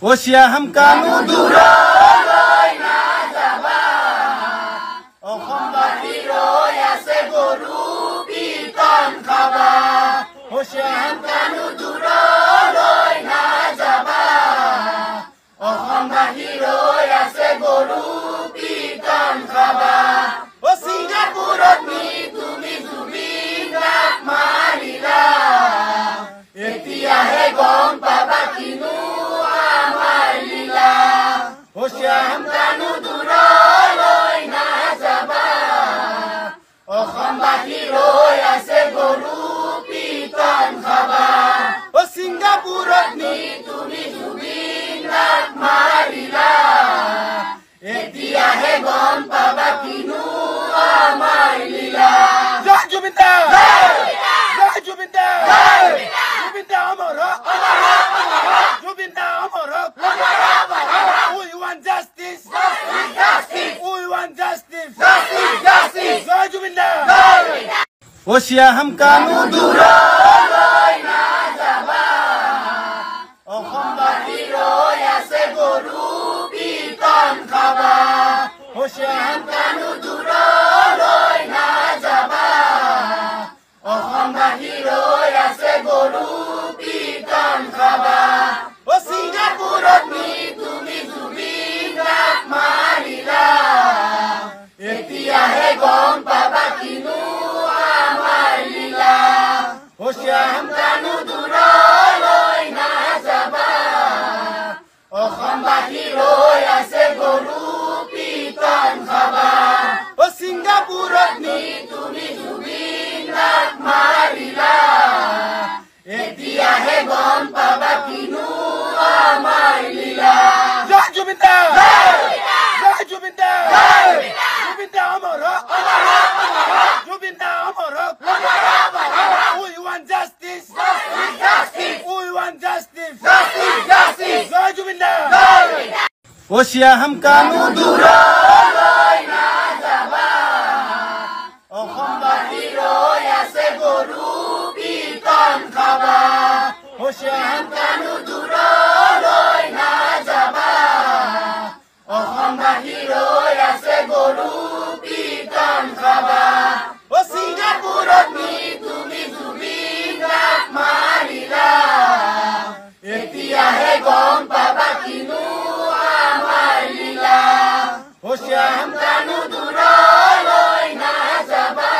ওচিয়া হামকানো দূৰলৈ নাযাবা অসমবাসী ৰৈ আছে গৰু পিতন খাবা ওচিয়া হামকানো দূৰলৈ নাযাবা অসমবাসী ৰৈ আছে গৰু পিতন খাবা ও ছিংগাপুৰত নি তুমি জুবিন গাত মাৰিলা এতিয়াহে গম পাবা কিনো ওচিয়া হামকানো দূৰলৈ নাযাবা অসমবাসী ৰৈ আছে গৰু পিতন খাবা ও ছিংগাপুৰত নি তুমি জুবিন গাত মাৰিলা এতিয়াহে গম পাবা কিনো আমাৰ লীলা জয় জুবিন দা জয় জুবিন দা জুবিন দা অমৰ জুবিন দা অমৰ We want justice. Justice. We want justice. Justice. Justice. Jai Jubinda. Ocia hamkano dূৰলৈ নাযাবা অসমবাসী ৰৈ আছে গৰু পিতন খাবা ওচিয়া হামকানো দূৰলৈ নাযাবা অসমবাসী ৰৈ আছে গৰু পিতন খাবা ও ছিংগাপুৰত নি তুমি জুবিন গাত মাৰিলা এতিয়াহে গম পাবা কিনো আমাৰ লীলা ওচিয়া হামকানো দূৰলৈ নাযাবা অসমবাসী ৰৈ আছে গৰু পিতন খাবা ও ছিংগাপুৰত নি তুমি জুবিন গাত মাৰিলা এতিয়াহে গম পাবা কিনো আমাৰ লীলা জয় জুবিন দা জয় জুবিন দা জুবিন দা অমৰ জুবিন দা অমৰ We want justice. Justice. We want justice. Justice. Justice. জয় জুবিন দা ওচিয়া হামকানো দূৰলৈ নাযাবা অসমবাসী ৰৈ আছে গৰু পিতন খাবা ওচিয়া হামকানো দূৰলৈ নাযাবা অসমবাসী ৰৈ আছে গৰু পিতন খাবা ও ছিংগাপুৰত নি তুমি জুবিন গাত মাৰিলা এতিয়াহে গম পাবা কিনো আমাৰ লীলা ওচিয়া হামকানো দূৰলৈ নাযাবা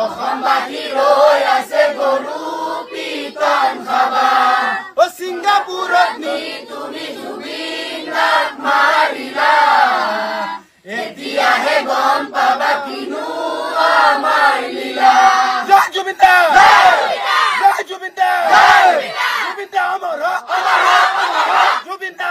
অসমবাসী ৰৈ আছে গৰু পিতন খাবা ও ছিংগাপুৰত নি তুমি জুবিন গাত মাৰিলা এতিয়াহে গম পাবা কিনো আমাৰ লীলা জয় জুবিন দা জয় জুবিন দা জুবিন দা অমৰ জুবিন দা